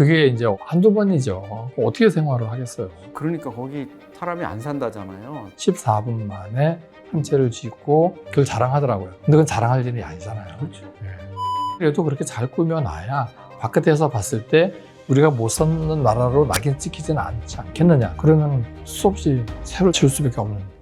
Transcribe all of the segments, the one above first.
그게 이제 한두 번이죠. 어떻게 생활을 하겠어요. 그러니까 거기 사람이 안 산다잖아요. 14분 만에 한 채를 짓고 그걸 자랑하더라고요. 근데 그건 자랑할 일이 아니잖아요. 그렇죠. 그래도 그렇게 잘 꾸며놔야 바깥에서 봤을 때 우리가 못 사는 나라로 낙인 찍히지는 않지 않겠느냐. 그러면 수없이 새로 지을 수밖에 없는.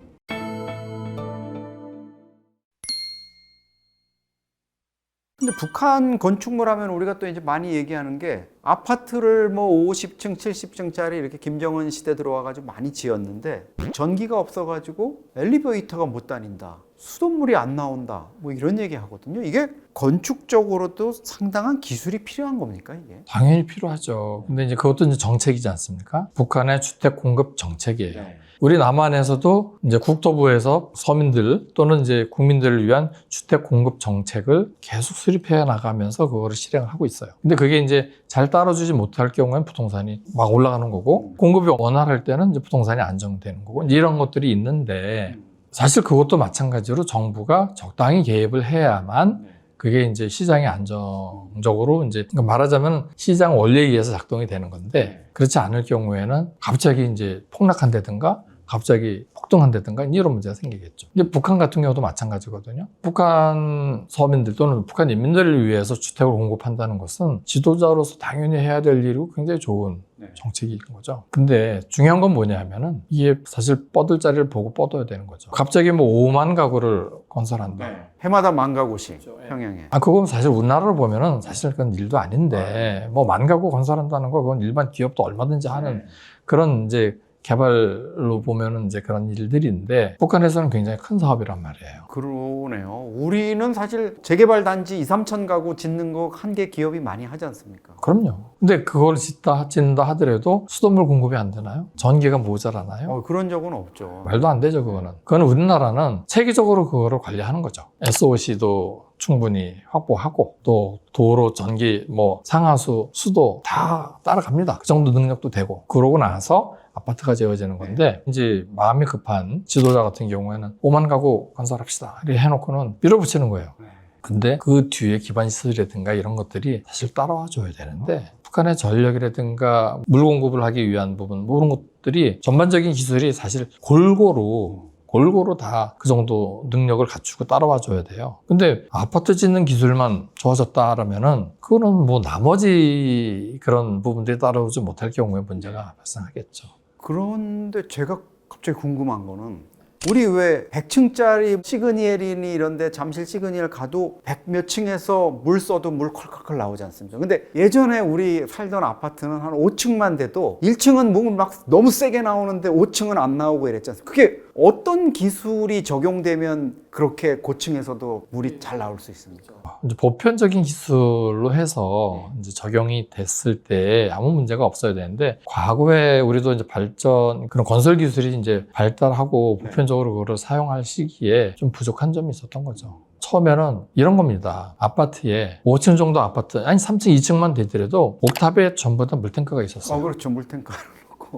근데 북한 건축물 하면 우리가 또 이제 많이 얘기하는 게 아파트를 뭐 50층, 70층짜리 이렇게 김정은 시대 들어와가지고 많이 지었는데 전기가 없어가지고 엘리베이터가 못 다닌다. 수돗물이 안 나온다. 뭐 이런 얘기 하거든요. 이게 건축적으로도 상당한 기술이 필요한 겁니까, 이게? 당연히 필요하죠. 근데 이제 그것도 이제 정책이지 않습니까? 북한의 주택 공급 정책이에요. 우리 남한에서도 이제 국토부에서 서민들 또는 이제 국민들을 위한 주택 공급 정책을 계속 수립해 나가면서 그거를 실행하고 있어요. 근데 그게 이제 잘 따라주지 못할 경우에는 부동산이 막 올라가는 거고, 공급이 원활할 때는 이제 부동산이 안정되는 거고, 이런 것들이 있는데, 사실 그것도 마찬가지로 정부가 적당히 개입을 해야만 그게 이제 시장이 안정적으로 이제 그러니까 말하자면 시장 원리에 의해서 작동이 되는 건데, 그렇지 않을 경우에는 갑자기 이제 폭락한다든가 갑자기 폭등한다든가 이런 문제가 생기겠죠. 근데 북한 같은 경우도 마찬가지거든요. 북한 서민들 또는 북한 인민들을 위해서 주택을 공급한다는 것은 지도자로서 당연히 해야 될 일이고 굉장히 좋은 정책인 거죠. 근데 중요한 건 뭐냐 하면은 이게 사실 뻗을 자리를 보고 뻗어야 되는 거죠. 갑자기 뭐 5만 가구를 건설한다. 해마다 10,000가구씩 평양에. 그건 사실 우리나라로 보면은 사실 그건 일도 아닌데 뭐 10,000가구 건설한다는 거 그건 일반 기업도 얼마든지 하는 그런 이제 개발로 보면은 이제 그런 일들인데 북한에서는 굉장히 큰 사업이란 말이에요. 그러네요. 우리는 사실 재개발 단지 2, 3천 가구 짓는 거 한 개 기업이 많이 하지 않습니까? 그럼요. 근데 그걸 짓는다 하더라도 수돗물 공급이 안 되나요? 전기가 모자라나요? 그런 적은 없죠. 말도 안 되죠, 그거는. 그건 우리나라는 체계적으로 그거를 관리하는 거죠. SOC도 충분히 확보하고 또 도로, 전기, 뭐 상하수, 수도 다 따라갑니다. 그 정도 능력도 되고 그러고 나서 아파트가 지어지는 건데 이제 마음이 급한 지도자 같은 경우에는 5만 가구 건설합시다 이렇게 해놓고는 밀어붙이는 거예요. 근데 그 뒤에 기반 시설이라든가 이런 것들이 사실 따라와 줘야 되는데 북한의 전력이라든가 물 공급을 하기 위한 부분 모든 것들이 전반적인 기술이 사실 골고루 다 그 정도 능력을 갖추고 따라와 줘야 돼요. 근데 아파트 짓는 기술만 좋아졌다 그러면은 그거는 뭐 나머지 그런 부분들이 따라오지 못할 경우에 문제가 발생하겠죠. 그런데 제가 갑자기 궁금한 거는 우리 왜 100층짜리 시그니엘이니 이런데 잠실 시그니엘 가도 100몇 층에서 물 써도 물 콜콜콜 나오지 않습니까? 근데 예전에 우리 살던 아파트는 한 5층만 돼도 1층은 뭐 막 너무 세게 나오는데 5층은 안 나오고 이랬지 않습니까? 그게 어떤 기술이 적용되면 그렇게 고층에서도 물이 잘 나올 수 있습니까? 이제 보편적인 기술로 해서 이제 적용이 됐을 때 아무 문제가 없어야 되는데 과거에 우리도 이제 그런 건설 기술이 이제 발달하고 보편적으로 그거를 사용할 시기에 좀 부족한 점이 있었던 거죠. 처음에는 이런 겁니다. 아파트에 5층 정도 아파트, 아니 3층, 2층만 되더라도 옥탑에 전부 다 물탱크가 있었어요. 그렇죠. 물탱크.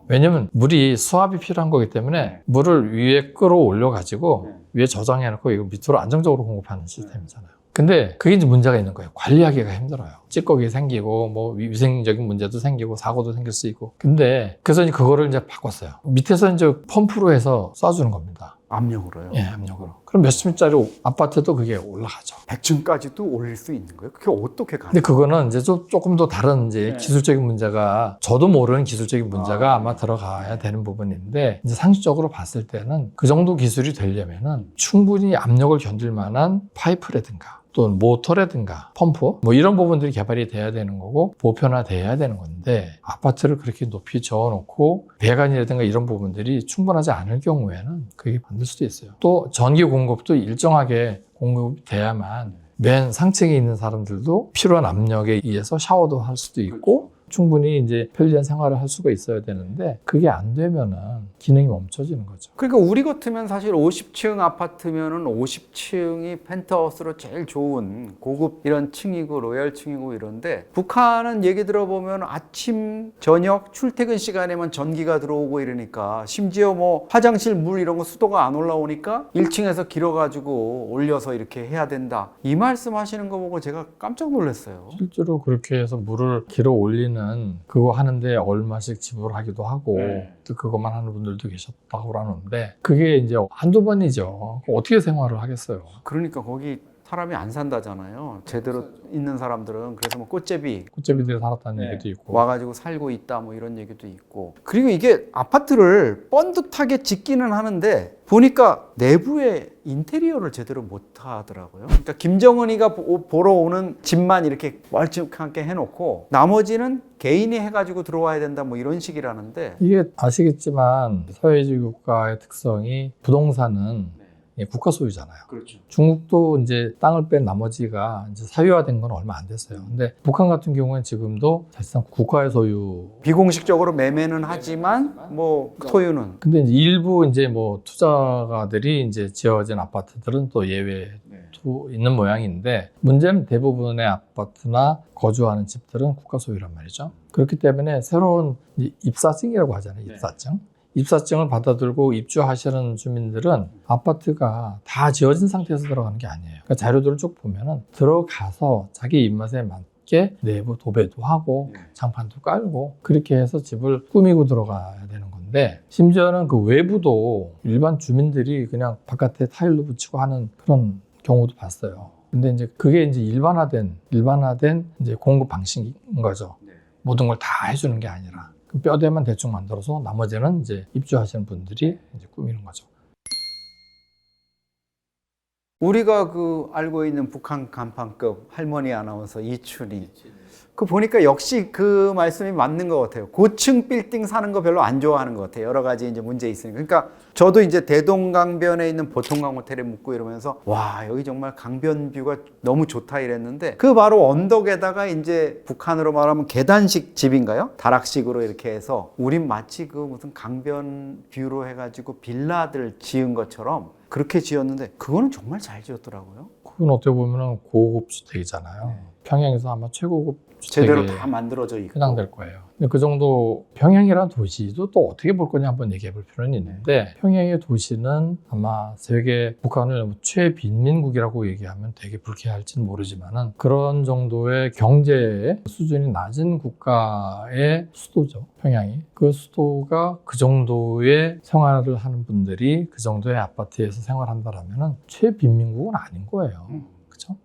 왜냐면 물이 수압이 필요한 거기 때문에 물을 위에 끌어올려 가지고 위에 저장해 놓고 이거 밑으로 안정적으로 공급하는 시스템이잖아요. 근데 그게 이제 문제가 있는 거예요. 관리하기가 힘들어요. 찌꺼기 생기고 뭐 위생적인 문제도 생기고 사고도 생길 수 있고. 근데 그래서 이제 그거를 이제 바꿨어요. 밑에서 이제 펌프로 해서 쏴주는 겁니다. 압력으로요? 예, 압력으로. 그럼 몇 층짜리 아파트도 그게 올라가죠. 100층까지도 올릴 수 있는 거예요? 그게 어떻게 가능해요? 근데 그거는 이제 조금 더 다른 이제 기술적인 문제가 저도 모르는 기술적인 문제가 아마 들어가야 되는 부분인데 이제 상식적으로 봤을 때는 그 정도 기술이 되려면은 충분히 압력을 견딜 만한 파이프라든가 또 모터라든가 펌프 뭐 이런 부분들이 개발이 돼야 되는 거고 보편화돼야 되는 건데 아파트를 그렇게 높이 저어놓고 배관이라든가 이런 부분들이 충분하지 않을 경우에는 그게 만들 수도 있어요. 또 전기 공급도 일정하게 공급이 돼야만 맨 상층에 있는 사람들도 필요한 압력에 의해서 샤워도 할 수도 있고 충분히 이제 편리한 생활을 할 수가 있어야 되는데 그게 안 되면은 기능이 멈춰지는 거죠. 그러니까 우리 같으면 사실 50층 아파트면은 50층이 펜트하우스로 제일 좋은 고급 이런 층이고 로얄층이고 이런데 북한은 얘기 들어보면 아침, 저녁, 출퇴근 시간에만 전기가 들어오고 이러니까 심지어 뭐 화장실 물 이런 거 수도가 안 올라오니까 1층에서 길어가지고 올려서 이렇게 해야 된다. 이 말씀 하시는 거 보고 제가 깜짝 놀랐어요. 실제로 그렇게 해서 물을 길어 올리는 예전에는 그거 하는데 얼마씩 지불하기도 하고 네. 또 그것만 하는 분들도 계셨다고 그러는데 그게 이제 한두 번이죠. 어떻게 생활을 하겠어요? 그러니까 거기 사람이 안 산다잖아요. 제대로 있는 사람들은. 그래서 뭐 꽃제비 꽃제비들이 살았다는 얘기도 있고. 와가지고 살고 있다 뭐 이런 얘기도 있고. 그리고 이게 아파트를 번듯하게 짓기는 하는데 보니까 내부에 인테리어를 제대로 못 하더라고요. 그러니까 김정은이가 보러 오는 집만 이렇게 멀찍하게 해놓고 나머지는 개인이 해가지고 들어와야 된다 뭐 이런 식이라는데 이게 아시겠지만 사회주의 국가의 특성이 부동산은 국가 소유잖아요. 그렇죠. 중국도 이제 땅을 뺀 나머지가 이제 사유화된 건 얼마 안 됐어요. 근데 북한 같은 경우는 지금도 사실상 국가의 소유. 비공식적으로 매매는 하지만 뭐 소유는. 근데 이제 일부 이제 뭐 투자가들이 이제 지어진 아파트들은 또 예외도 있는 모양인데 문제는 대부분의 아파트나 거주하는 집들은 국가 소유란 말이죠. 그렇기 때문에 새로운 입사증이라고 하잖아요. 입사증. 입사증을 받아들고 입주하시는 주민들은 아파트가 다 지어진 상태에서 들어가는 게 아니에요. 그러니까 자료들을 쭉 보면은 들어가서 자기 입맛에 맞게 내부 도배도 하고 장판도 깔고 그렇게 해서 집을 꾸미고 들어가야 되는 건데 심지어는 그 외부도 일반 주민들이 그냥 바깥에 타일로 붙이고 하는 그런 경우도 봤어요. 근데 이제 그게 이제 일반화된 이제 공급 방식인 거죠. 모든 걸 다 해주는 게 아니라. 뼈대만 대충 만들어서 나머지는 이제 입주하시는 분들이 이제 꾸미는 거죠. 우리가 그 알고 있는 북한 간판급 할머니 아나운서 이춘희. 그 보니까 역시 그 말씀이 맞는 것 같아요. 고층 빌딩 사는 거 별로 안 좋아하는 것 같아요. 여러 가지 이제 문제 있으니까. 그러니까 저도 이제 대동강변에 있는 보통강 호텔에 묵고 이러면서 와, 여기 정말 강변 뷰가 너무 좋다 이랬는데 그 바로 언덕에다가 이제 북한으로 말하면 계단식 집인가요? 다락식으로 이렇게 해서 우린 마치 그 무슨 강변 뷰로 해가지고 빌라들 지은 것처럼 그렇게 지었는데 그거는 정말 잘 지었더라고요. 그건 어떻게 보면 고급 주택이잖아요. 평양에서 아마 최고급 제대로 주택이 다 만들어져 있고 해당될 거예요. 근데 그 정도 평양이라는 도시도 또 어떻게 볼 거냐 한번 얘기해 볼 필요는 있는데 평양의 도시는 아마 세계 북한을 최빈민국이라고 얘기하면 되게 불쾌할지는 모르지만은 그런 정도의 경제 수준이 낮은 국가의 수도죠. 평양이. 그 수도가 그 정도의 생활을 하는 분들이 그 정도의 아파트에서 생활한다라면은 최빈민국은 아닌 거예요. 그렇죠?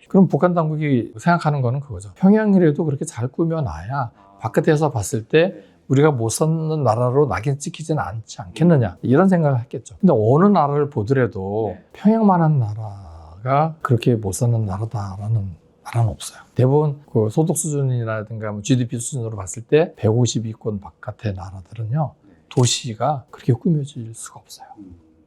그럼 북한 당국이 생각하는 거는 그거죠. 평양이라도 그렇게 잘 꾸며놔야 바깥에서 봤을 때 우리가 못 사는 나라로 낙인 찍히지는 않지 않겠느냐 이런 생각을 했겠죠. 근데 어느 나라를 보더라도 평양만한 나라가 그렇게 못 사는 나라다라는 나라는 없어요. 대부분 그 소득 수준이라든가 뭐 GDP 수준으로 봤을 때 150위권 바깥의 나라들은요 도시가 그렇게 꾸며질 수가 없어요.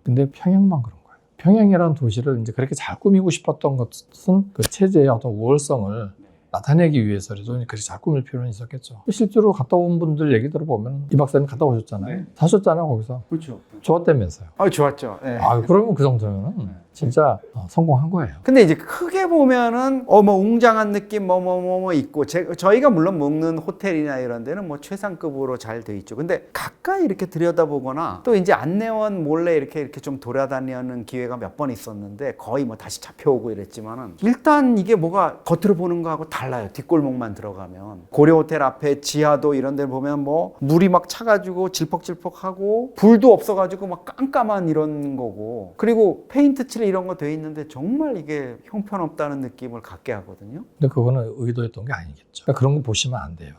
근데 평양만 그런 거예요. 평양이라는 도시를 이제 그렇게 잘 꾸미고 싶었던 것은 그 체제의 어떤 우월성을 나타내기 위해서라도 그렇게 잘 꾸밀 필요는 있었겠죠. 실제로 갔다 온 분들 얘기 들어보면 이 박사님 갔다 오셨잖아요. 사셨잖아요, 거기서. 그렇죠. 좋았다면서요. 좋았죠. 네. 그러면 그 정도면 진짜 성공한 거예요. 근데 이제 크게 보면은 뭐 웅장한 느낌 뭐 있고 저희가 물론 묵는 호텔이나 이런 데는 뭐 최상급으로 잘 돼 있죠. 근데 가까이 이렇게 들여다보거나 또 이제 안내원 몰래 이렇게 좀 돌아다니는 기회가 몇 번 있었는데 거의 뭐 다시 잡혀오고 이랬지만은 일단 이게 뭐가 겉으로 보는 거하고 달라요. 뒷골목만 들어가면 고려 호텔 앞에 지하도 이런 데 보면 뭐 물이 막 차가지고 질퍽질퍽하고 불도 없어가지고 막 깜깜한 이런 거고 그리고 페인트 칠 이런 거 돼 있는데 정말 이게 형편없다는 느낌을 갖게 하거든요. 근데 그거는 의도했던 게 아니겠죠. 그러니까 그런 거 보시면 안 돼요.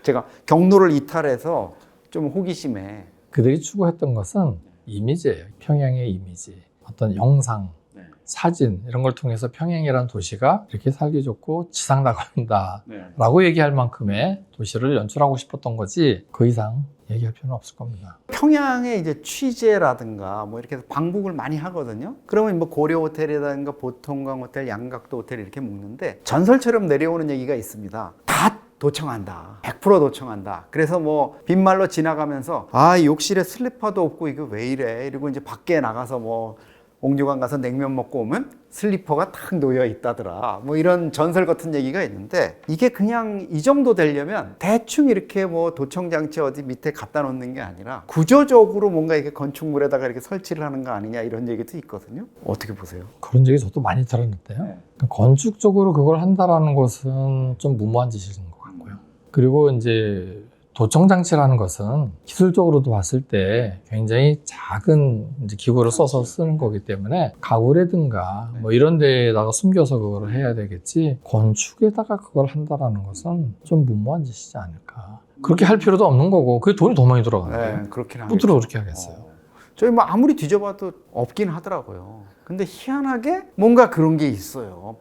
제가 경로를 이탈해서 좀 호기심에 그들이 추구했던 것은 이미지예요. 평양의 이미지, 어떤 영상, 사진 이런 걸 통해서 평양이라는 도시가 이렇게 살기 좋고 지상 나간다라고 얘기할 만큼의 도시를 연출하고 싶었던 거지 그 이상 얘기할 필요는 없을 겁니다. 평양에 이제 취재라든가 뭐 이렇게 해서 방북을 많이 하거든요. 그러면 뭐 고려 호텔이라든가 보통강 호텔, 양각도 호텔 이렇게 묵는데 전설처럼 내려오는 얘기가 있습니다. 다 도청한다. 100% 도청한다. 그래서 뭐 빈말로 지나가면서 이 욕실에 슬리퍼도 없고 이거 왜 이래? 이러고 이제 밖에 나가서 뭐 옥류관 가서 냉면 먹고 오면 슬리퍼가 탁 놓여 있다더라. 뭐 이런 전설 같은 얘기가 있는데 이게 그냥 이 정도 되려면 대충 이렇게 뭐 도청장치 어디 밑에 갖다 놓는 게 아니라 구조적으로 뭔가 이렇게 건축물에다가 이렇게 설치를 하는 거 아니냐 이런 얘기도 있거든요. 어떻게 보세요? 그런 얘기 저도 많이 들었는데요. 건축적으로 그걸 한다라는 것은 좀 무모한 짓인 것 같고요. 그리고 이제 도청 장치라는 것은 기술적으로도 봤을 때 굉장히 작은 이제 기구를 써서 쓰는 거기 때문에 가구라든가 뭐 이런 데에다가 숨겨서 그걸 해야 되겠지, 건축에다가 그걸 한다라는 것은 좀 무모한 짓이지 않을까. 그렇게 할 필요도 없는 거고, 그게 돈이 더 많이 들어가는데 네, 그렇긴 하겠죠. 뿌드로 그렇게 하겠어요. 저희 뭐 아무리 뒤져봐도 없긴 하더라고요. 근데 희한하게 뭔가 그런 게 있어요.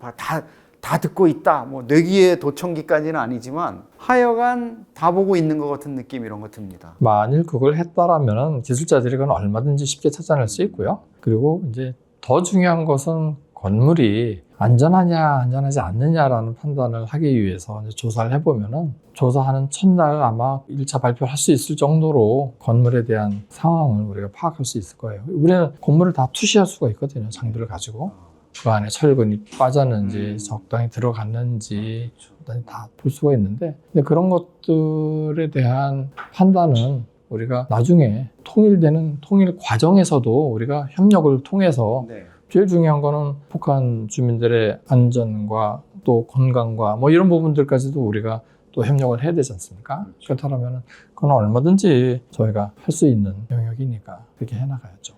다 듣고 있다. 뭐 뇌기의 도청기까지는 아니지만 하여간 다 보고 있는 것 같은 느낌, 이런 거 듭니다. 만일 그걸 했다라면 기술자들이 그건 얼마든지 쉽게 찾아낼 수 있고요. 그리고 이제 더 중요한 것은 건물이 안전하냐 안전하지 않느냐라는 판단을 하기 위해서 이제 조사를 해보면은, 조사하는 첫날 아마 1차 발표를 할 수 있을 정도로 건물에 대한 상황을 우리가 파악할 수 있을 거예요. 우리는 건물을 다 투시할 수가 있거든요. 장비를 가지고. 그 안에 철근이 빠졌는지 적당히 들어갔는지 다 볼 수가 있는데, 근데 그런 것들에 대한 판단은 우리가 나중에 통일 과정에서도 우리가 협력을 통해서, 네. 제일 중요한 거는 북한 주민들의 안전과 또 건강과 뭐 이런 부분들까지도 우리가 또 협력을 해야 되지 않습니까? 그렇다면 그건 얼마든지 저희가 할 수 있는 영역이니까 그렇게 해나가야죠.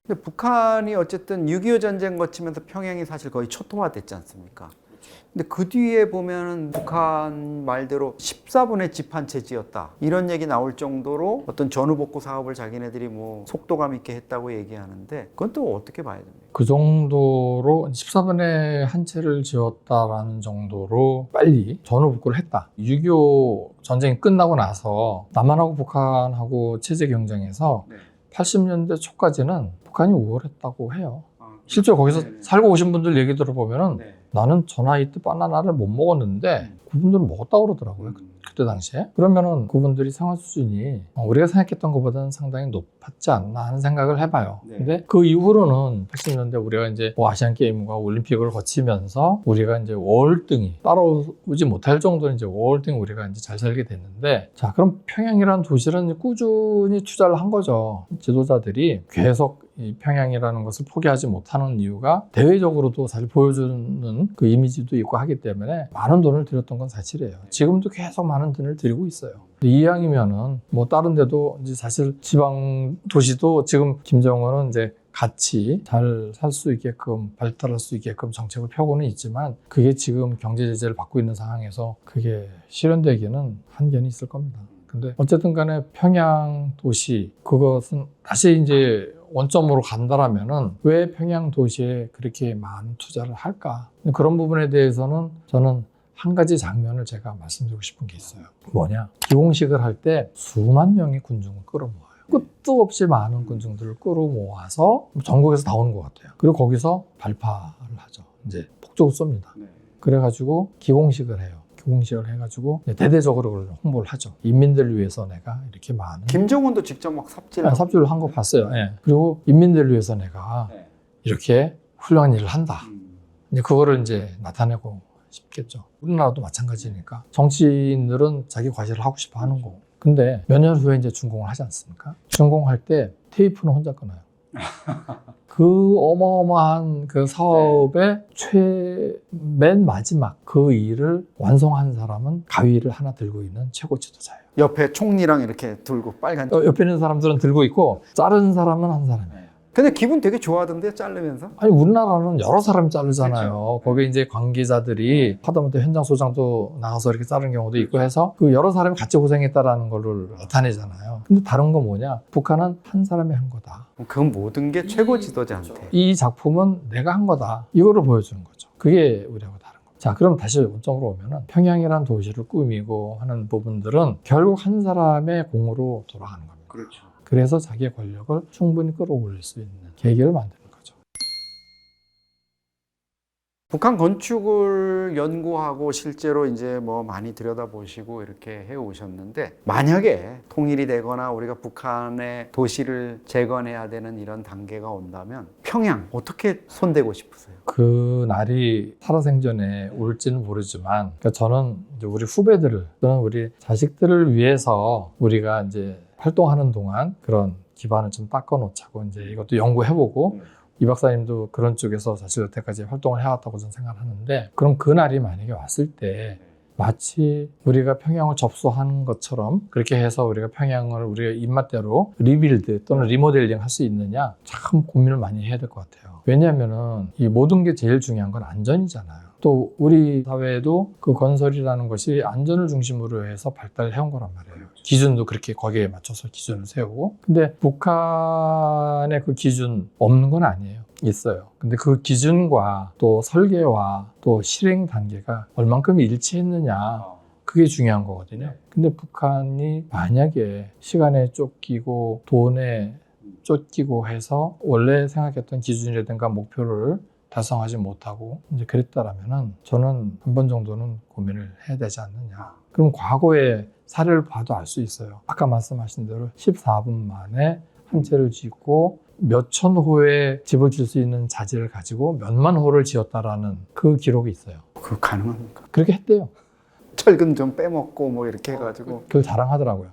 근데 북한이 어쨌든 6.25 전쟁 거치면서 평양이 사실 거의 초토화됐지 않습니까? 근데 그 뒤에 보면은 북한 말대로 14분의 집 한 채 지었다, 이런 얘기 나올 정도로 어떤 전후복구 사업을 자기네들이 뭐 속도감 있게 했다고 얘기하는데, 그건 또 어떻게 봐야 됩니까? 그 정도로 14분의 한 채를 지었다라는 정도로 빨리 전후복구를 했다. 6.25 전쟁이 끝나고 나서 남한하고 북한하고 체제 경쟁에서 80년대 초까지는 북한이 우월했다고 해요. 실제로 거기서 살고 오신 분들 얘기 들어보면은 나는 저 나이 때 바나나를 못 먹었는데 그분들은 먹었다고 그러더라고요. 그때 당시에. 그러면은 그분들이 생활 수준이 우리가 생각했던 것보다는 상당히 높았지 않나 하는 생각을 해봐요. 근데 그 이후로는 80년대 우리가 이제 뭐 아시안 게임과 올림픽을 거치면서 우리가 이제 월등히 따라오지 못할 정도로 이제 월등히 우리가 이제 잘 살게 됐는데, 자, 그럼 평양이라는 도시는 꾸준히 투자를 한 거죠. 지도자들이 계속 이 평양이라는 것을 포기하지 못하는 이유가 대외적으로도 사실 보여주는 그 이미지도 있고 하기 때문에 많은 돈을 들였던 건 사실이에요. 지금도 계속 많은 돈을 들이고 있어요. 이왕이면은 뭐 다른 데도 이제 사실 지방 도시도 지금 김정은은 이제 같이 잘 살 수 있게끔 발달할 수 있게끔 정책을 펴고는 있지만, 그게 지금 경제 제재를 받고 있는 상황에서 그게 실현되기는 한계는 있을 겁니다. 근데 어쨌든 간에 평양 도시, 그것은 다시 이제 원점으로 간다라면은 왜 평양 도시에 그렇게 많은 투자를 할까? 그런 부분에 대해서는 저는 한 가지 장면을 제가 말씀드리고 싶은 게 있어요. 뭐냐? 기공식을 할 때 수만 명의 군중을 끌어모아요. 끝도 없이 많은 군중들을 끌어모아서 전국에서 다 오는 것 같아요. 그리고 거기서 발파를 하죠. 이제 폭죽을 쏩니다. 그래가지고 기공식을 해요. 기공식을 해가지고 대대적으로 그걸 홍보를 하죠. 인민들을 위해서 내가 이렇게 많은. 김정은도 직접 막 삽질을 한 거 봤어요. 예. 그리고 인민들을 위해서 내가 이렇게 훌륭한 일을 한다. 이제 그거를 이제 나타내고 싶겠죠. 우리나라도 마찬가지니까 정치인들은 자기 과시를 하고 싶어 하는 거고. 근데 몇 년 후에 이제 준공을 하지 않습니까? 준공할 때 테이프는 혼자 끊어요. 그 어마어마한 그 사업의 맨 마지막 그 일을 완성한 사람은 가위를 하나 들고 있는 최고 지도자예요. 옆에 총리랑 이렇게 들고 빨간. 옆에 있는 사람들은 들고 있고 자른 사람은 한 사람이에요. 근데 기분 되게 좋아하던데, 자르면서? 아니, 우리나라는 여러 사람이 자르잖아요. 그렇죠. 거기 이제 관계자들이 하다못해 현장 소장도 나가서 이렇게 자른 경우도 있고 해서 그 여러 사람이 같이 고생했다라는 걸 나타내잖아요. 근데 다른 건 뭐냐? 북한은 한 사람이 한 거다. 그 모든 게 최고 지도자한테. 이 작품은 내가 한 거다. 이거를 보여주는 거죠. 그게 우리하고 다른 거죠. 자, 그럼 다시 원점으로 오면은 평양이라는 도시를 꾸미고 하는 부분들은 결국 한 사람의 공으로 돌아가는 겁니다. 그렇죠. 그래서 자기의 권력을 충분히 끌어올릴 수 있는 계기를 만드는 거죠. 북한 건축을 연구하고 실제로 이제 뭐 많이 들여다보시고 이렇게 해 오셨는데, 만약에 통일이 되거나 우리가 북한의 도시를 재건해야 되는 이런 단계가 온다면 평양 어떻게 손대고 싶으세요? 그 날이 살아생전에 올지는 모르지만, 그러니까 저는 이제 우리 후배들을 또는 우리 자식들을 위해서 우리가 이제 활동하는 동안 그런 기반을 좀 닦아놓자고 이제 이것도 연구해보고 이 박사님도 그런 쪽에서 사실 여태까지 활동을 해왔다고 저는 생각하는데, 그럼 그날이 만약에 왔을 때 마치 우리가 평양을 접수하는 것처럼 그렇게 해서 우리가 평양을 우리가 입맛대로 리빌드 또는 리모델링 할 수 있느냐, 참 고민을 많이 해야 될 것 같아요. 왜냐하면은 이 모든 게 제일 중요한 건 안전이잖아요. 또 우리 사회도 그 건설이라는 것이 안전을 중심으로 해서 발달을 해온 거란 말이에요. 기준도 그렇게 거기에 맞춰서 기준을 세우고. 근데 북한의 그 기준 없는 건 아니에요. 있어요. 근데 그 기준과 또 설계와 또 실행 단계가 얼만큼 일치했느냐, 그게 중요한 거거든요. 근데 북한이 만약에 시간에 쫓기고 돈에 쫓기고 해서 원래 생각했던 기준이라든가 목표를 달성하지 못하고 이제 그랬다라면은 저는 한 번 정도는 고민을 해야 되지 않느냐. 그럼 과거의 사례를 봐도 알 수 있어요. 아까 말씀하신 대로 14분 만에 한 채를 짓고 몇천 호의 집을 질 수 있는 자재를 가지고 몇만 호를 지었다라는 그 기록이 있어요. 그거 가능합니까? 그렇게 했대요. 철근 좀 빼먹고 뭐 이렇게 해가지고. 그걸 자랑하더라고요.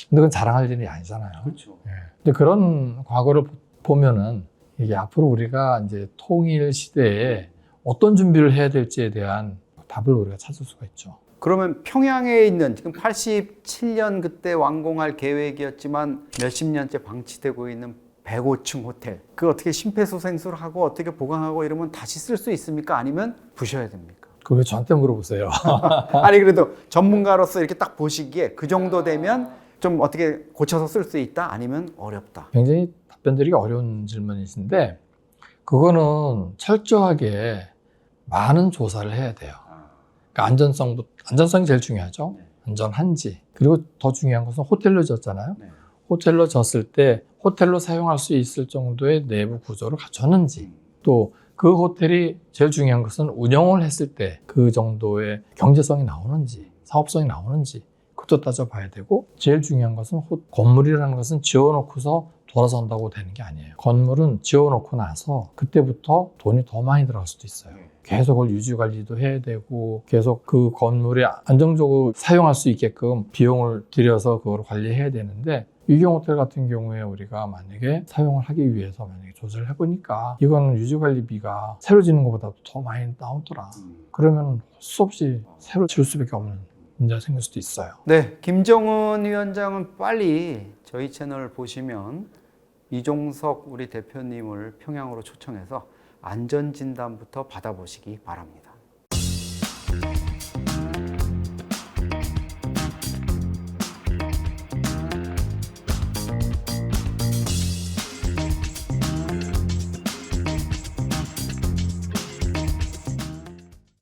근데 그건 자랑할 일이 아니잖아요. 그렇죠. 예. 근데 그런 과거를 보면은 이게 앞으로 우리가 이제 통일 시대에 어떤 준비를 해야 될지에 대한 답을 우리가 찾을 수가 있죠. 그러면 평양에 있는 지금 87년 그때 완공할 계획이었지만 몇십 년째 방치되고 있는 105층 호텔, 그 어떻게 심폐소생술 하고 어떻게 보강하고 이러면 다시 쓸 수 있습니까? 아니면 부셔야 됩니까? 그걸 왜 저한테 물어보세요? 아니 그래도 전문가로서 이렇게 딱 보시기에 그 정도 되면 좀 어떻게 고쳐서 쓸 수 있다? 아니면 어렵다? 굉장히 답변드리기 어려운 질문이신데, 그거는 철저하게 많은 조사를 해야 돼요. 그러니까 안전성이 제일 중요하죠. 안전한지. 그리고 더 중요한 것은 호텔로 졌잖아요. 호텔로 졌을 때 호텔로 사용할 수 있을 정도의 내부 구조를 갖췄는지, 또 그 호텔이 제일 중요한 것은 운영을 했을 때 그 정도의 경제성이 나오는지, 사업성이 나오는지, 그것도 따져봐야 되고, 제일 중요한 것은 건물이라는 것은 지어놓고서 돌아선다고 되는 게 아니에요. 건물은 지어놓고 나서 그때부터 돈이 더 많이 들어갈 수도 있어요. 계속 그걸 유지관리도 해야 되고, 계속 그 건물에 안정적으로 사용할 수 있게끔 비용을 들여서 그걸 관리해야 되는데, 유경호텔 같은 경우에 우리가 만약에 사용을 하기 위해서 만약에 조사를 해보니까 이거는 유지관리비가 새로 짓는 것보다 더 많이 나오더라. 그러면 수 없이 새로 지을 수밖에 없는 문제가 생길 수도 있어요. 네, 김정은 위원장은 빨리 저희 채널을 보시면 이종석 우리 대표님을 평양으로 초청해서 안전진단부터 받아보시기 바랍니다.